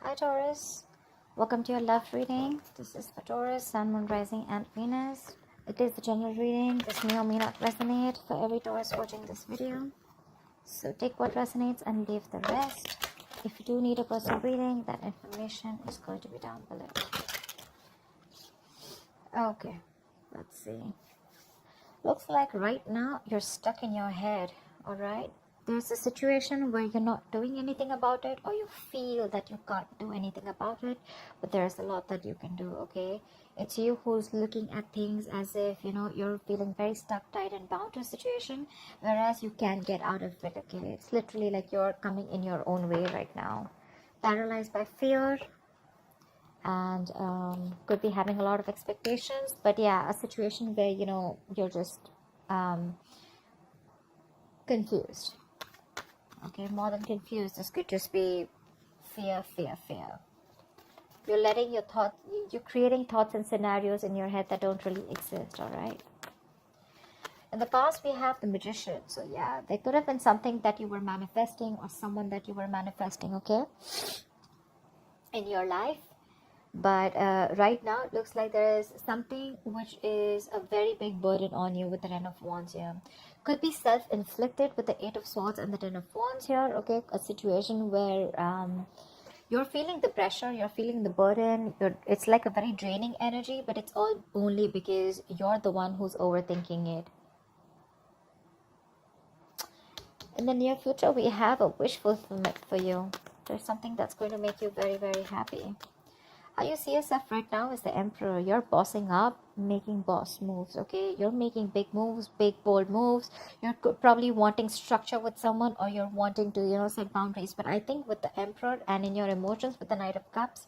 Hi Taurus, welcome to your love reading. This is for Taurus, Sun, Moon, Rising and Venus. It is a general reading. This may or may not resonate for every Taurus watching this video. So take what resonates and leave the rest. If you do need a personal reading, that information is going to be down below. Okay, let's see. Looks like right now you're stuck in your head, alright? There's a situation where you're not doing anything about it, or you feel that you can't do anything about it, but there's a lot that you can do, okay? It's you who's looking at things as if, you're feeling very stuck, tight, and bound to a situation, whereas you can't get out of it, okay? It's literally like you're coming in your own way right now. Paralyzed by fear, and could be having a lot of expectations, but yeah, a situation where, you're just confused. Okay, more than confused, this could just be fear. You're letting your thoughts, you're creating thoughts and scenarios in your head that don't really exist, all right? In the past, we have the Magician. So yeah, there could have been something that you were manifesting, or someone that you were manifesting, okay, in your life. But right now, it looks like there is something which is a very big burden on you with the Ten of Wands here. Could be self-inflicted with the Eight of Swords and the Ten of Wands here, okay? A situation where you're feeling the pressure, you're feeling the burden. It's like a very draining energy, but it's all only because you're the one who's overthinking it. In the near future, we have a wish fulfillment for you. There's something that's going to make you very, very happy. How you see yourself right now is the Emperor. You're bossing up, making boss moves, okay? You're making big moves, big bold moves. You're probably wanting structure with someone, or you're wanting to, set boundaries. But I think with the Emperor and in your emotions with the Knight of Cups,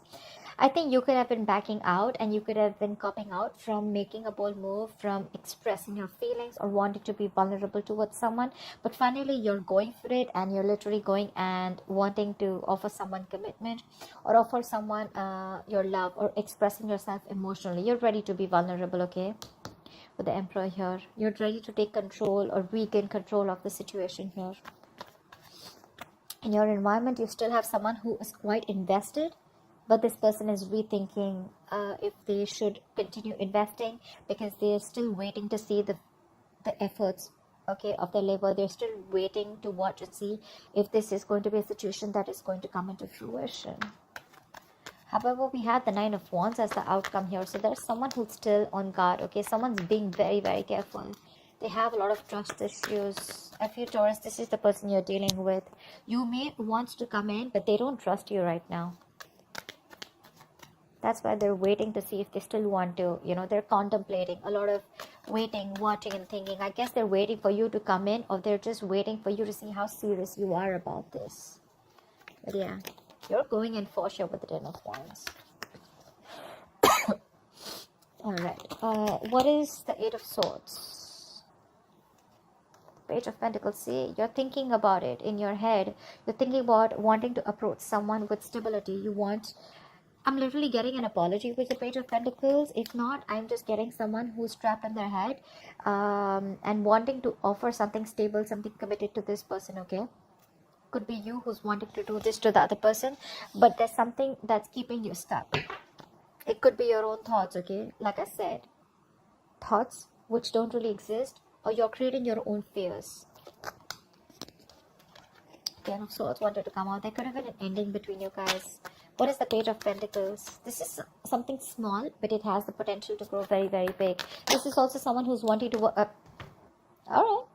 I think you could have been backing out, and you could have been copping out from making a bold move, from expressing your feelings or wanting to be vulnerable towards someone. But finally, you're going for it, and you're literally going and wanting to offer someone commitment, or offer someone your love, or expressing yourself emotionally. You're ready to be vulnerable, okay? With the Emperor here, you're ready to take control or regain control of the situation here. In your environment, you still have someone who is quite invested, but this person is rethinking if they should continue investing, because they're still waiting to see the efforts, okay, of their labor. They're still waiting to watch and see if this is going to be a situation that is going to come into fruition. However, we have the Nine of Wands as the outcome here. So there's someone who's still on guard, okay? Someone's being very, very careful. They have a lot of trust issues. If you Taurus, this is the person you're dealing with. You may want to come in, but they don't trust you right now. That's why they're waiting to see if they still want to, they're contemplating, a lot of waiting, watching and thinking. I guess they're waiting for you to come in, or they're just waiting for you to see how serious you are about this. But yeah, you're going in for sure with the Ten of Wands. Alright, what is the Eight of Swords? Page of Pentacles. See, you're thinking about it in your head. You're thinking about wanting to approach someone with stability. I'm literally getting an apology with the Page of Pentacles. If not, I'm just getting someone who's trapped in their head and wanting to offer something stable, something committed to this person, okay? Could be you who's wanting to do this to the other person, but there's something that's keeping you stuck. It could be your own thoughts, okay? Like I said, thoughts which don't really exist, or you're creating your own fears. Ten of Swords wanted to come out. There could have been an ending between you guys. What is the Page of Pentacles? This is something small, but it has the potential to grow very, very big. This is also someone who's wanting to work up. Alright.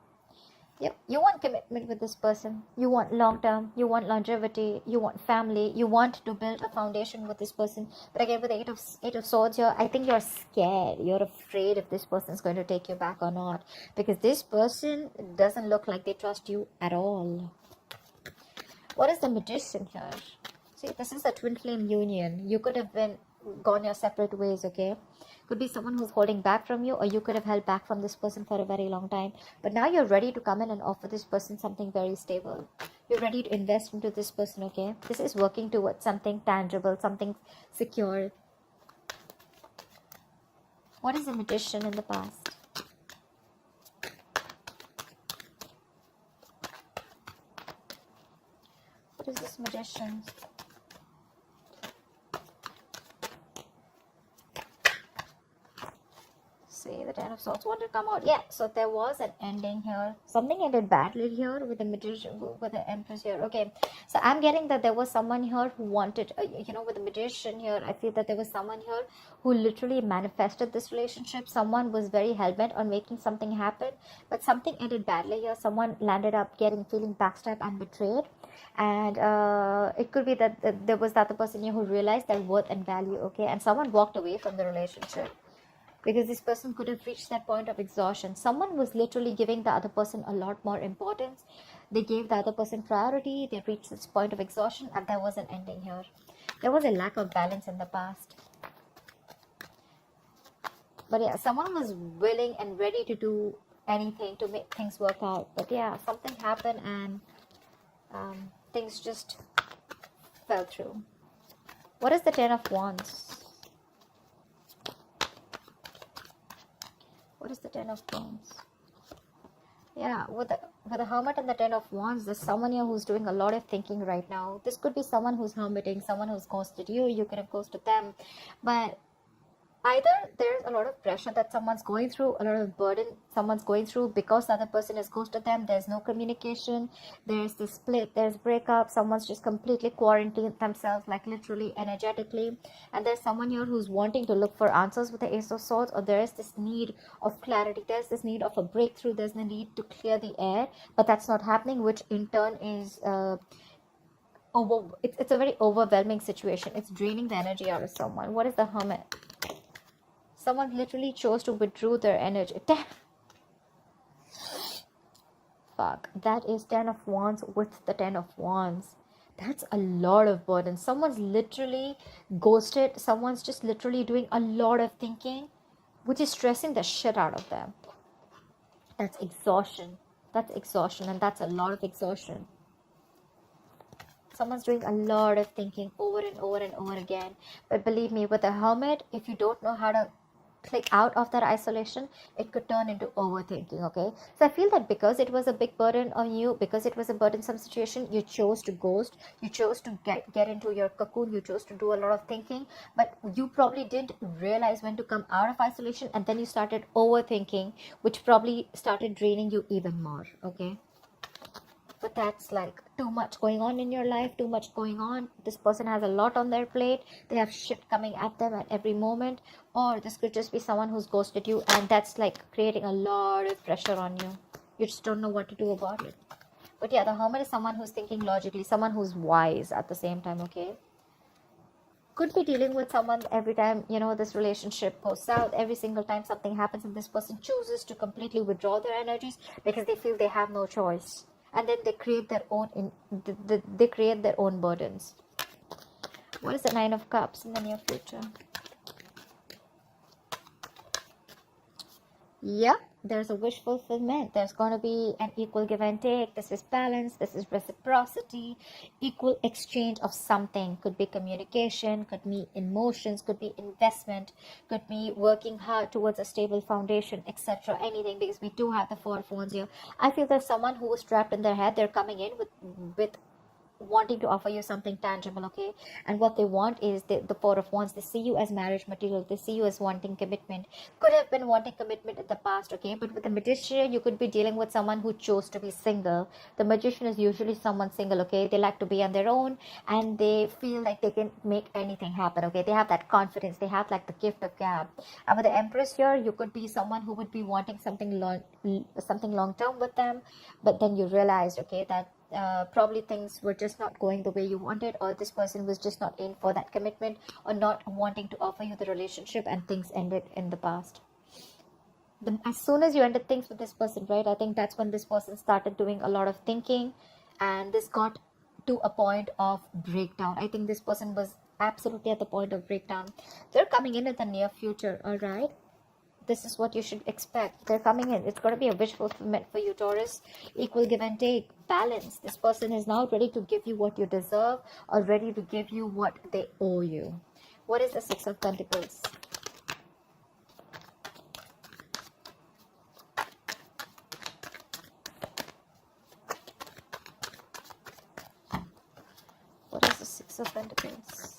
Yep. You want commitment with this person. You want long-term. You want longevity. You want family. You want to build a foundation with this person. But again, with the Eight of Swords here, I think you're scared. You're afraid if this person is going to take you back or not. Because this person doesn't look like they trust you at all. What is the Magician here? See, this is a twin flame union. You could have gone your separate ways, okay? Could be someone who's holding back from you, or you could have held back from this person for a very long time. But now you're ready to come in and offer this person something very stable. You're ready to invest into this person, okay? This is working towards something tangible, something secure. What is the Magician in the past? What is this Magician? see. The Ten of Swords wanted to come out. Yeah, so there was an ending here. Something ended badly here with the Magician, with the Empress here. Okay, so I'm getting that there was someone here who wanted, with the Magician here, I feel that there was someone here who literally manifested this relationship. Someone was very hell-bent on making something happen, but something ended badly here. Someone landed up feeling backstabbed and betrayed. And it could be that there was the other person here who realized their worth and value, okay, and someone walked away from the relationship because this person could have reached that point of exhaustion. Someone was literally giving the other person a lot more importance. They gave the other person priority. They reached this point of exhaustion, and there was an ending here. There was a lack of balance in the past. But yeah, someone was willing and ready to do anything to make things work out. But yeah, something happened, and things just fell through. What is the Ten of Wands? What is the Ten of Wands? Yeah, with the Hermit and the Ten of Wands, there's someone here who's doing a lot of thinking right now. This could be someone who's hermiting, someone who's ghosted you. You could have ghosted them. But either there's a lot of pressure that someone's going through, a lot of burden someone's going through because the other person has ghosted them. There's no communication. There's the split. There's breakup. Someone's just completely quarantined themselves, like literally, energetically. And there's someone here who's wanting to look for answers with the Ace of Swords, or there is this need of clarity. There's this need of a breakthrough. There's the need to clear the air, but that's not happening, which in turn is it's a very overwhelming situation. It's draining the energy out of someone. What is the Hermit? Someone literally chose to withdraw their energy. Fuck. That is 10 of Wands with the 10 of Wands. That's a lot of burden. Someone's literally ghosted. Someone's just literally doing a lot of thinking, which is stressing the shit out of them. That's exhaustion. That's exhaustion, and that's a lot of exhaustion. Someone's doing a lot of thinking over and over and over again. But believe me, with the Hermit, if you don't know how to click out of that isolation, it could turn into overthinking. Okay, so I feel that because it was a big burden on you, because it was a burdensome situation, you chose to ghost, you chose to get into your cocoon, you chose to do a lot of thinking, but you probably didn't realize when to come out of isolation, and then you started overthinking, which probably started draining you even more. Okay, but that's like too much going on in your life, too much going on. This person has a lot on their plate. They have shit coming at them at every moment. Or this could just be someone who's ghosted you, and that's like creating a lot of pressure on you. You just don't know what to do about it. But yeah, the Hermit is someone who's thinking logically, someone who's wise at the same time. Okay, could be dealing with someone every time, this relationship goes south. Every single time something happens and this person chooses to completely withdraw their energies because they feel they have no choice. And then they create their own they create their own burdens. What is the Nine of Cups in the near future? Yep, there's a wish fulfillment. There's going to be an equal give and take. This is balance. This is reciprocity. Equal exchange of something. Could be communication, could be emotions, could be investment, could be working hard towards a stable foundation, etc. Anything, because we do have the Four of Wands here. I feel there's someone who was trapped in their head. They're coming in with wanting to offer you something tangible. Okay, and what they want is the Four of Wands. They see you as marriage material. They see you as wanting commitment. Could have been wanting commitment in the past. Okay, but with the Magician, you could be dealing with someone who chose to be single. The Magician is usually someone single. Okay, they like to be on their own, and they feel like they can make anything happen. Okay, they have that confidence. They have like the gift of gab. And with the Empress here, you could be someone who would be wanting something long term with them, but then you realized, okay, that probably things were just not going the way you wanted, or this person was just not in for that commitment, or not wanting to offer you the relationship, and things ended in the past. As soon as you ended things with this person, right, I think that's when this person started doing a lot of thinking, and this got to a point of breakdown. I think this person was absolutely at the point of breakdown. They're coming in the near future. All right, this is what you should expect. They're coming in. It's going to be a wish fulfillment for you, Taurus. Equal give and take. Balance. This person is now ready to give you what you deserve, or ready to give you what they owe you. What is the Six of Pentacles? What is the Six of Pentacles?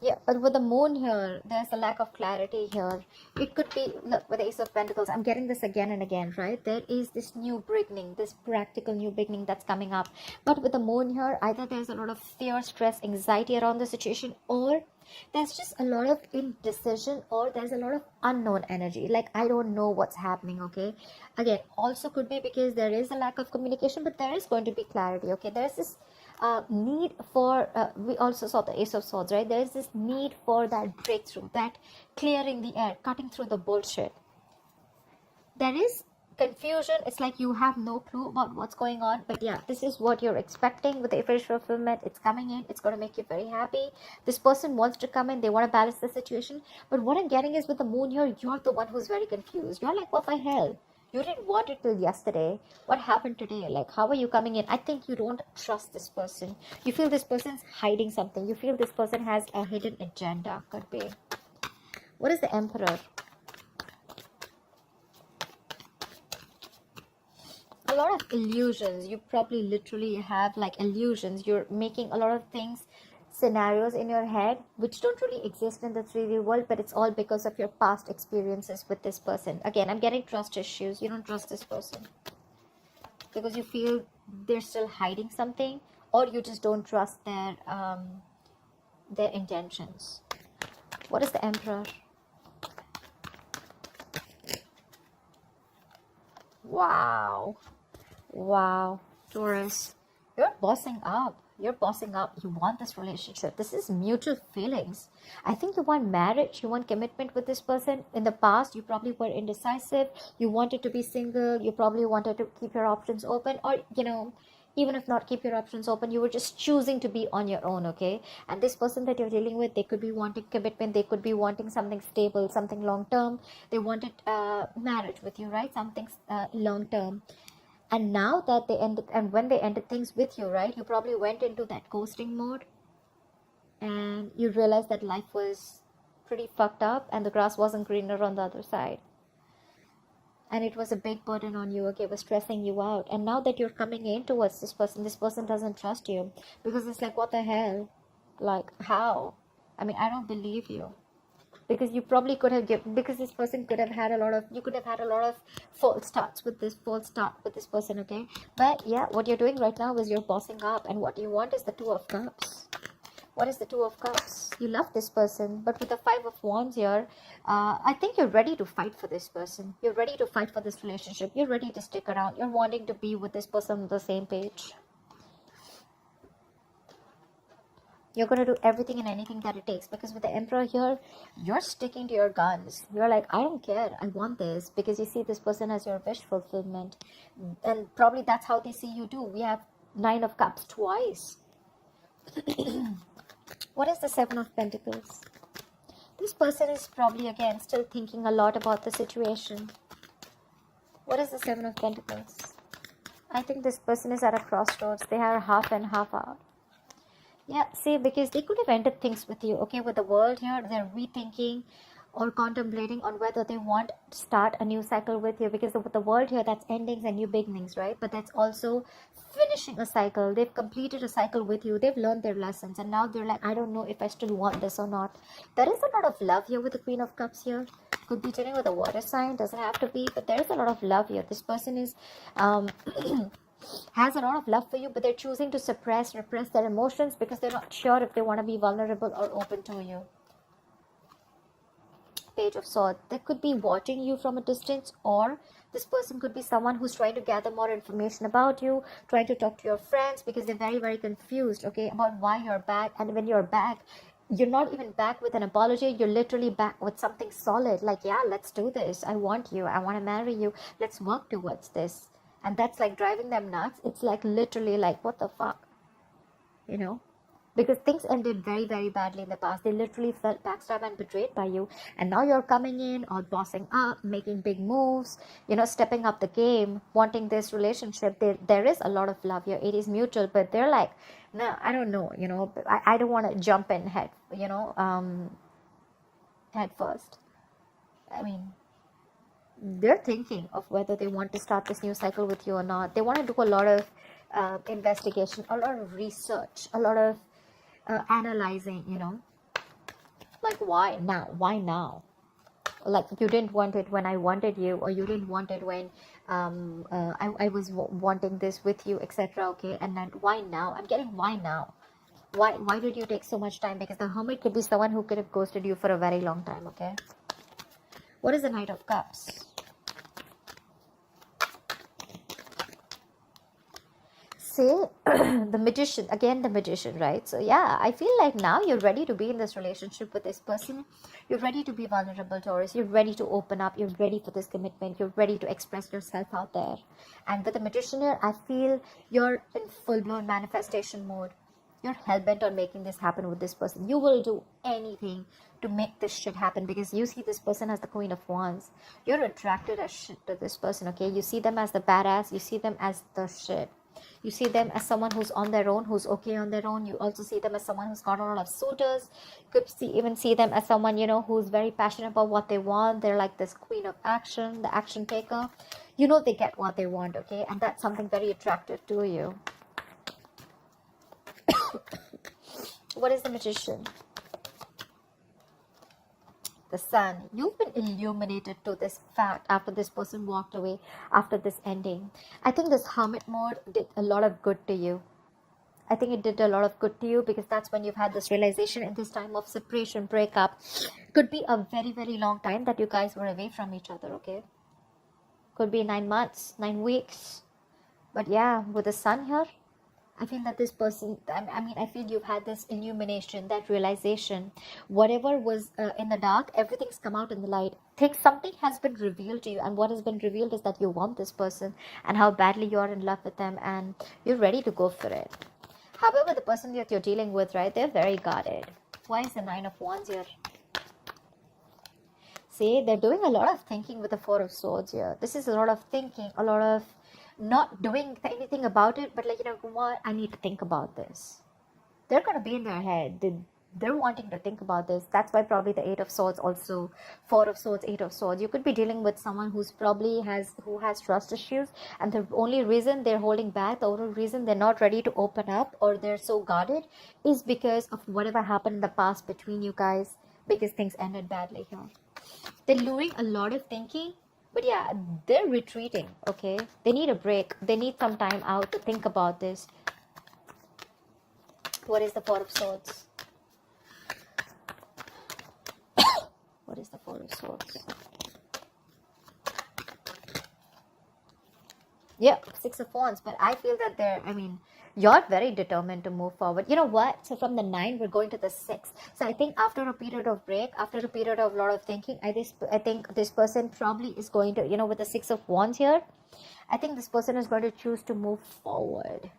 Yeah, but with the moon here, there's a lack of clarity here. It could be, look, with the Ace of Pentacles, I'm getting this again and again, right? There is this new beginning, this practical new beginning that's coming up. But with the moon here, either there's a lot of fear, stress, anxiety around the situation, or there's just a lot of indecision, or there's a lot of unknown energy. Like, I don't know what's happening, okay? Again, also could be because there is a lack of communication, but there is going to be clarity, okay? There's this need for we also saw the Ace of Swords, right? There is this need for that breakthrough, that clearing the air, cutting through the bullshit. There is confusion. It's like you have no clue about what's going on, but yeah, this is what you're expecting with the official fulfillment. It's coming in. It's going to make you very happy. This person wants to come in. They want to balance the situation, but what I'm getting is with the moon here, you're the one who's very confused. You're like, what the hell? You didn't want it till yesterday. What happened today? Like, how are you coming in? I think you don't trust this person. You feel this person's hiding something. You feel this person has a hidden agenda. Could be. What is the Emperor? A lot of illusions. You probably literally have like illusions. You're making a lot of things, scenarios in your head which don't really exist in the 3D world, but it's all because of your past experiences with this person. Again, I'm getting trust issues. You don't trust this person because you feel they're still hiding something, or you just don't trust their intentions. What is the Emperor? Wow. Wow. Taurus, you're bossing up. You're bossing up. You want this relationship. This is mutual feelings. I think you want marriage. You want commitment with this person. In the past, you probably were indecisive. You wanted to be single. You probably wanted to keep your options open. Or, you know, even if not keep your options open, you were just choosing to be on your own, okay? And this person that you're dealing with, they could be wanting commitment. They could be wanting something stable, something long-term. They wanted marriage with you, right? Something long-term. And now that they ended, and when they ended things with you, right, you probably went into that ghosting mode and you realized that life was pretty fucked up and the grass wasn't greener on the other side. And it was a big burden on you, okay, it was stressing you out. And now that you're coming in towards this person doesn't trust you because it's like, what the hell? Like, how? I mean, I don't believe you. Because you probably could have given, because this person could have had a lot of, you could have had a lot of false start with this person, okay? But yeah, what you're doing right now is you're bossing up, and what you want is the Two of Cups. What is the Two of Cups? You love this person, but with the Five of Wands here, I think you're ready to fight for this person. You're ready to fight for this relationship. You're ready to stick around. You're wanting to be with this person on the same page. You're going to do everything and anything that it takes, because with the Emperor here, you're sticking to your guns. You're like, I don't care. I want this, because you see this person as your wish fulfillment. And probably that's how they see you too. We have Nine of Cups twice. What is the Seven of Pentacles? This person is probably, again, still thinking a lot about the situation. What is the Seven of Pentacles? I think this person is at a crossroads. They are half and half out. Yeah, see, because they could have ended things with you, okay? With the world here, they're rethinking or contemplating on whether they want to start a new cycle with you, because with the world here, that's endings and new beginnings, right? But that's also finishing a cycle. They've completed a cycle with you. They've learned their lessons, and now they're like, I don't know if I still want this or not. There is a lot of love here with the Queen of Cups here. Could be dealing with a water sign, doesn't have to be, but there is a lot of love here. This person is has a lot of love for you, but they're choosing to repress their emotions because they're not sure if they want to be vulnerable or open to you. Page of Swords. They could be watching you from a distance, or this person could be someone who's trying to gather more information about you, trying to talk to your friends, because they're very, very confused, okay, about why you're back. And when you're back, you're not even back with an apology. You're literally back with something solid, like, yeah, let's do this. I want you. I want to marry you. Let's work towards this. And that's like driving them nuts. It's like literally like, what the fuck? You know? Because things ended very, very badly in the past. They literally felt backstabbed and betrayed by you. And now you're coming in, all bossing up, making big moves, you know, stepping up the game, wanting this relationship. There is a lot of love here. It is mutual, but they're like, no, I don't know, you know, I don't want to jump in head, you know, head first. I mean, they're thinking of whether they want to start this new cycle with you or not. They want to do a lot of investigation, a lot of research, a lot of analyzing, you know. like, why now? Why now? Like, you didn't want it when I wanted you, or you didn't want it when I was wanting this with you, etc. Okay, and then why now? I'm getting why now. Why did you take so much time? Because the Hermit could be someone who could have ghosted you for a very long time. Okay, what is the Knight of Cups? Say the Magician, again the Magician, right? So yeah, I feel like now you're ready to be in this relationship with this person. You're ready to be vulnerable, Taurus. You're ready to open up. You're ready for this commitment. You're ready to express yourself out there. And with the Magician here, I feel you're in full-blown manifestation mode. You're hell-bent on making this happen with this person. You will do anything to make this shit happen, because you see this person as the Queen of Wands. You're attracted as shit to this person, okay? You see them as the badass. You see them as the shit. You see them as someone who's on their own, who's okay on their own. You also see them as someone who's got a lot of suitors. You could even see them as someone, you know, who's very passionate about what they want. They're like this queen of action, the action taker. You know, they get what they want, okay? And that's something very attractive to you. What is the Magician? The Sun. You've been illuminated to this fact after this person walked away, after this ending. I think this Hermit mode did a lot of good to you. I think it did a lot of good to you, because that's when you've had this realization in this time of separation, breakup. Could be a very, very long time that you guys were away from each other, okay? Could be 9 months, 9 weeks. But yeah, with the Sun here, I feel that this person, I feel you've had this illumination, that realization. Whatever was in the dark, everything's come out in the light. Something has been revealed to you, and what has been revealed is that you want this person and how badly you're in love with them, and you're ready to go for it. However, the person that you're dealing with, right, they're very guarded. Why is the Nine of Wands here? See, they're doing a lot of thinking with the Four of Swords here. This is a lot of thinking, a lot of not doing anything about it, but like, you know what, I need to think about this. They're going to be in their head. They're wanting to think about this. That's why probably the Eight of Swords, also Four of Swords, Eight of Swords. You could be dealing with someone who has trust issues, and the only reason they're holding back, the only reason they're not ready to open up, or they're so guarded, is because of whatever happened in the past between you guys, because things ended badly here. They're doing a lot of thinking, but yeah, they're retreating, okay? They need a break. They need some time out to think about this. What is the Four of Swords? What is the Four of Swords? Yeah, Six of Wands. But I feel that you're very determined to move forward. You know what? So from the 9, we're going to the 6. So I think after a period of break, after a period of a lot of thinking, I think this person probably is going to, you know, with the 6 of Wands here, I think this person is going to choose to move forward.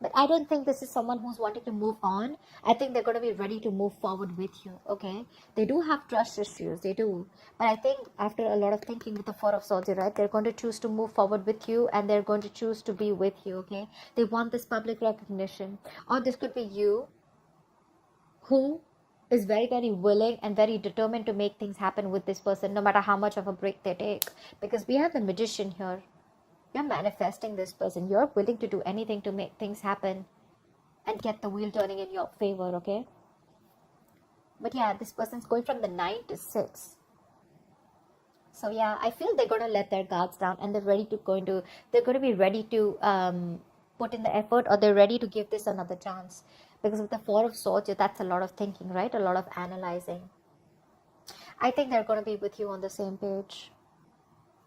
But I don't think this is someone who's wanting to move on. I think they're going to be ready to move forward with you, okay? They do have trust issues, they do. But I think after a lot of thinking with the Four of Swords, right, they're going to choose to move forward with you, and they're going to choose to be with you, okay? They want this public recognition. Or this could be you, who is very, very willing and very determined to make things happen with this person, no matter how much of a break they take. Because we have the Magician here. You're manifesting this person. You're willing to do anything to make things happen and get the wheel turning in your favor, okay? But yeah, this person's going from the 9 to 6. So yeah, I feel they're going to let their guards down, and they're going to be ready to put in the effort, or they're ready to give this another chance. Because with the Four of Swords, that's a lot of thinking, right? A lot of analyzing. I think they're going to be with you on the same page.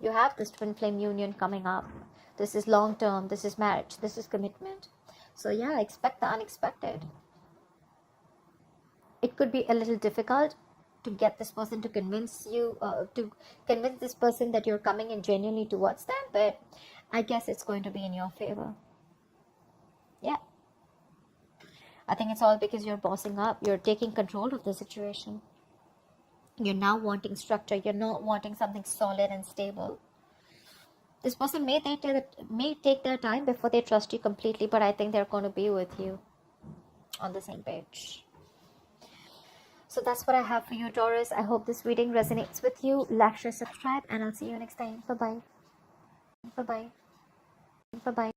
You have this twin flame union coming up. This is long term. This is marriage. This is commitment. So yeah, expect the unexpected. It could be a little difficult to get this person to convince you, to convince this person that you're coming in genuinely towards them. But I guess it's going to be in your favor. Yeah. I think it's all because you're bossing up. You're taking control of the situation. You're now wanting structure. You're not wanting something solid and stable. This person may take their time before they trust you completely, but I think they're going to be with you on the same page. So that's what I have for you, Taurus. I hope this reading resonates with you. Like, share, subscribe, and I'll see you next time. Bye-bye. Bye-bye. Bye-bye.